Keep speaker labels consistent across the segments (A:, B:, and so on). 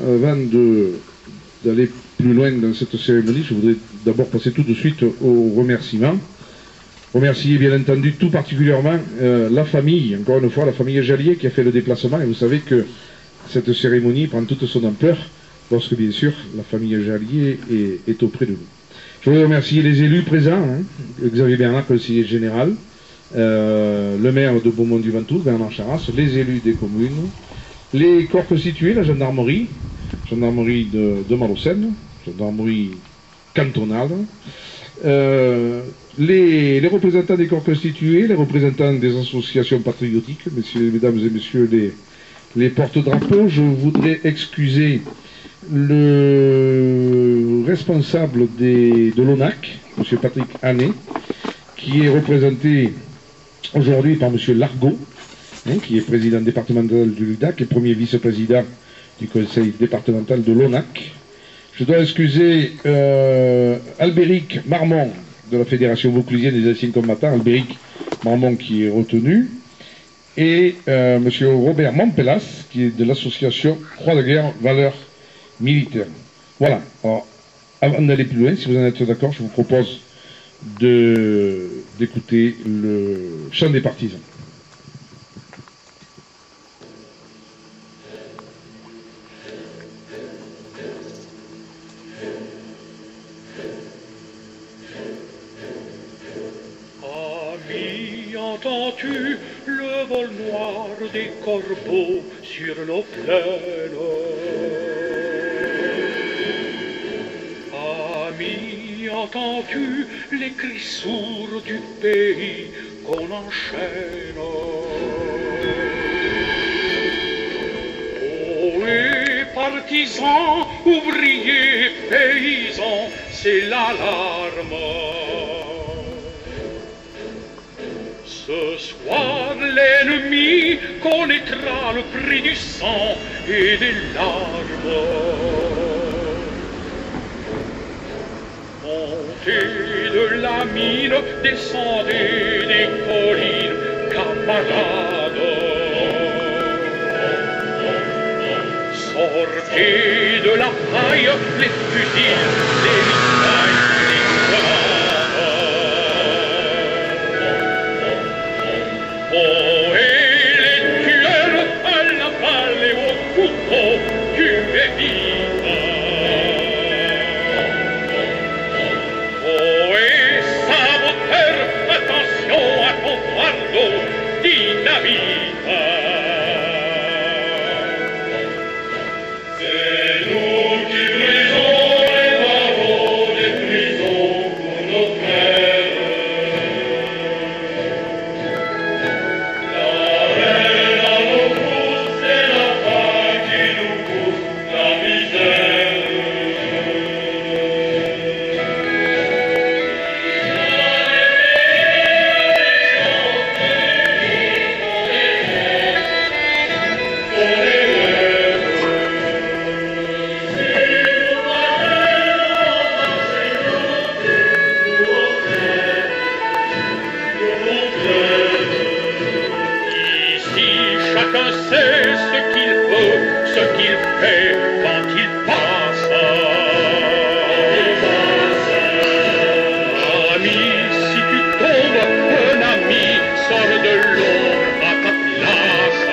A: avant d'aller plus loin dans cette cérémonie, je voudrais d'abord passer tout de suite aux remerciements. Remercier bien entendu tout particulièrement la famille, encore une fois la famille Jallier qui a fait le déplacement, et vous savez que cette cérémonie prend toute son ampleur lorsque bien sûr la famille Jallier est auprès de nous. Je voudrais remercier les élus présents, Xavier Bernard, conseiller général, le maire de Beaumont-du-Ventoux, Bernard Charras, les élus des communes, les corps constitués, la gendarmerie de Malocène, gendarmerie cantonale, les représentants des corps constitués, les représentants des associations patriotiques, mesdames et messieurs les porte-drapeaux. Je voudrais excuser le responsable de l'ONAC, M. Patrick Hannet, qui est représenté aujourd'hui par M. Largot, qui est président départemental du LUDAC et premier vice-président du conseil départemental de l'ONAC. Je dois excuser Albéric Marmont de la Fédération vauclusienne des anciens combattants, Albéric Marmont qui est retenu, et M. Robert Montpellas qui est de l'association Croix de guerre valeurs militaires. Voilà. Alors, avant d'aller plus loin, si vous en êtes d'accord, je vous propose d'écouter le chant des partisans.
B: Ami, entends-tu le vol noir des corbeaux sur nos plaines? Ami, entends-tu les cris sourds du pays qu'on enchaîne? Ohé, partisans, ouvriers, paysans, c'est l'alarme. Ce soir, l'ennemi connaîtra le prix du sang et des larmes. Montez de la mine, descendez des collines, camarades. Sortez de la paille les fusils, les mitrailles, les grenades. Oh, et les tueurs à la balle et au couteau, tuez vite. Oh, et saboteur, attention à ton fardeau, dynamite. C'est nous qui brisons les barreaux des prisons pour nos frères. Chacun sait ce qu'il veut, ce qu'il fait quand il passe. Ami, si tu tombes, un ami sort de l'ombre à ta place.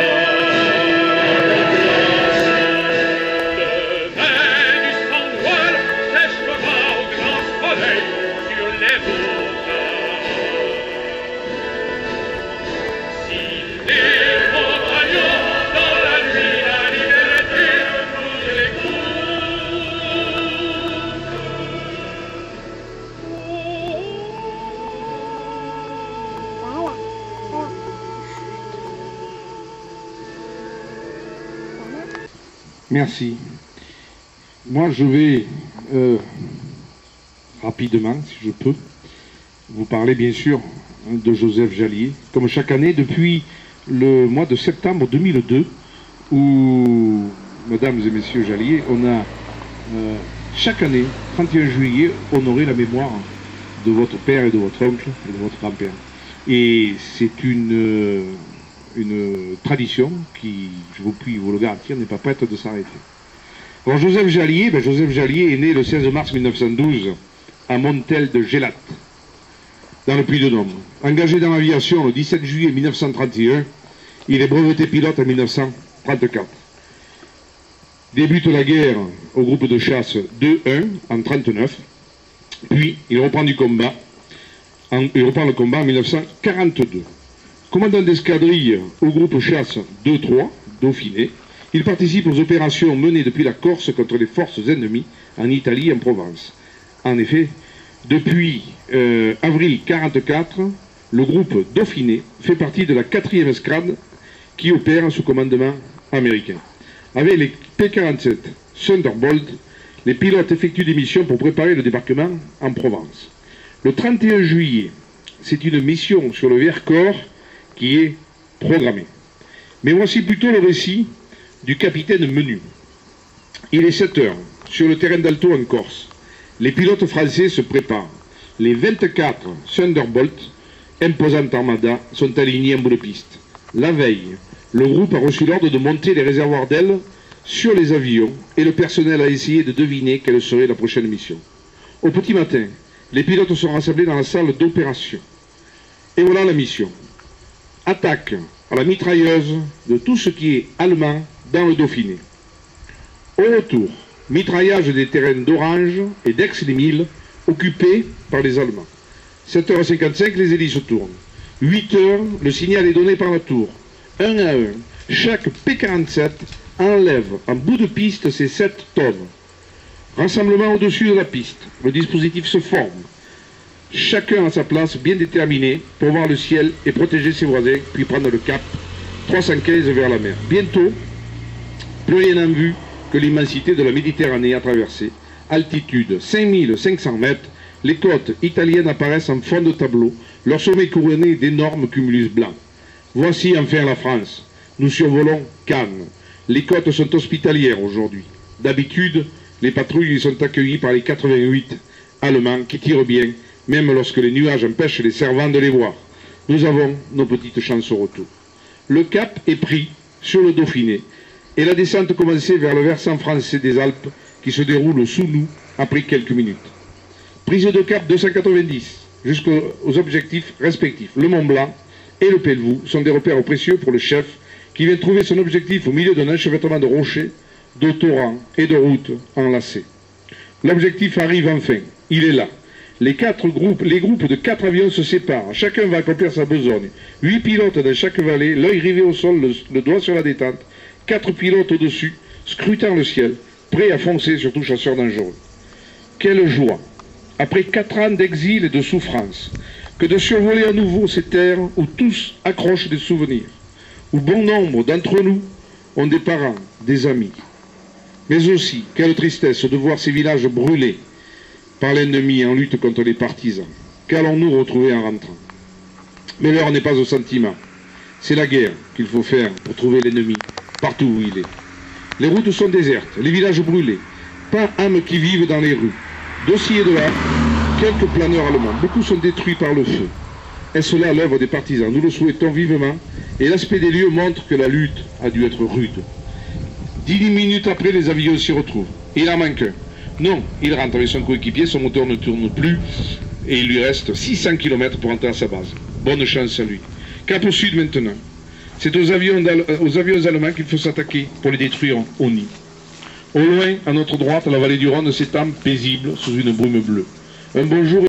B: Demain du sang noir séchera au grand soleil sur les routes. Si les
A: Merci. Moi, je vais rapidement, si je peux, vous parler bien sûr de Joseph Jallier, comme chaque année depuis le mois de septembre 2002, où, mesdames et messieurs Jallier, on a chaque année, 31 juillet, honoré la mémoire de votre père et de votre oncle et de votre grand-père. Et c'est une tradition qui, je vous puis vous le garantir, n'est pas prête de s'arrêter. Alors Joseph Jallier est né le 16 mars 1912 à Montel de Gélat, dans le Puy-de-Dôme. Engagé dans l'aviation le 17 juillet 1931, il est breveté pilote en 1934. Débute la guerre au groupe de chasse 2-1 en 1939, puis il reprend le combat en 1942. Commandant d'escadrille au groupe chasse 2-3, Dauphiné, il participe aux opérations menées depuis la Corse contre les forces ennemies en Italie et en Provence. En effet, depuis avril 1944, le groupe Dauphiné fait partie de la 4e escadre qui opère sous commandement américain. Avec les P-47 Thunderbolt, les pilotes effectuent des missions pour préparer le débarquement en Provence. Le 31 juillet, c'est une mission sur le Vercors qui est programmée. Mais voici plutôt le récit du capitaine Menu. Il est 7 heures, sur le terrain d'Alto en Corse. Les pilotes français se préparent. Les 24 Thunderbolt, imposant armada, sont alignés en bout de piste. La veille, le groupe a reçu l'ordre de monter les réservoirs d'ailes sur les avions et le personnel a essayé de deviner quelle serait la prochaine mission. Au petit matin, les pilotes sont rassemblés dans la salle d'opération. Et voilà la mission. Attaque à la mitrailleuse de tout ce qui est allemand dans le Dauphiné. Au retour, mitraillage des terrains d'Orange et d'Aix-les-Milles occupés par les Allemands. 7h55, les hélices tournent. 8h, le signal est donné par la tour. 1 à 1, chaque P-47 enlève en bout de piste ses 7 tonnes. Rassemblement au-dessus de la piste. Le dispositif se forme. Chacun à sa place bien déterminé pour voir le ciel et protéger ses voisins, puis prendre le cap 315 vers la mer. Bientôt, plus rien en vue que l'immensité de la Méditerranée à traverser. Altitude 5500 mètres, les côtes italiennes apparaissent en fond de tableau, leur sommet couronné d'énormes cumulus blancs. Voici enfin la France. Nous survolons Cannes. Les côtes sont hospitalières aujourd'hui. D'habitude, les patrouilles sont accueillies par les 88 Allemands qui tirent bien, même lorsque les nuages empêchent les servants de les voir. Nous avons nos petites chances au retour. Le cap est pris sur le Dauphiné et la descente commençait vers le versant français des Alpes qui se déroule sous nous après quelques minutes. Prise de cap 290 jusqu'aux objectifs respectifs. Le Mont Blanc et le Pelvoux sont des repères précieux pour le chef qui vient trouver son objectif au milieu d'un enchevêtrement de rochers, de torrents et de routes enlacées. L'objectif arrive enfin. Il est là. Les groupes de 4 avions se séparent. Chacun va accomplir sa besogne. 8 pilotes dans chaque vallée, l'œil rivé au sol, le doigt sur la détente. 4 pilotes au-dessus, scrutant le ciel, prêts à foncer sur tout chasseur dangereux. Quelle joie, après 4 ans d'exil et de souffrance, que de survoler à nouveau ces terres où tous accrochent des souvenirs, où bon nombre d'entre nous ont des parents, des amis. Mais aussi, quelle tristesse de voir ces villages brûlés par l'ennemi en lutte contre les partisans. Qu'allons-nous retrouver en rentrant? Mais l'heure n'est pas au sentiment. C'est la guerre qu'il faut faire pour trouver l'ennemi, partout où il est. Les routes sont désertes, les villages brûlés. Pas âmes qui vivent dans les rues. D'aussi et de là, quelques planeurs allemands. Beaucoup sont détruits par le feu. Est-ce là l'œuvre des partisans? Nous le souhaitons vivement. Et l'aspect des lieux montre que la lutte a dû être rude. 10 minutes après, les avions s'y retrouvent. Il en manque un. Non, il rentre avec son coéquipier, son moteur ne tourne plus et il lui reste 600 km pour entrer à sa base. Bonne chance à lui. Cap au sud maintenant. C'est aux avions allemands qu'il faut s'attaquer pour les détruire au nid. Au loin, à notre droite, la vallée du Rhône s'étend paisible sous une brume bleue. Un bonjour.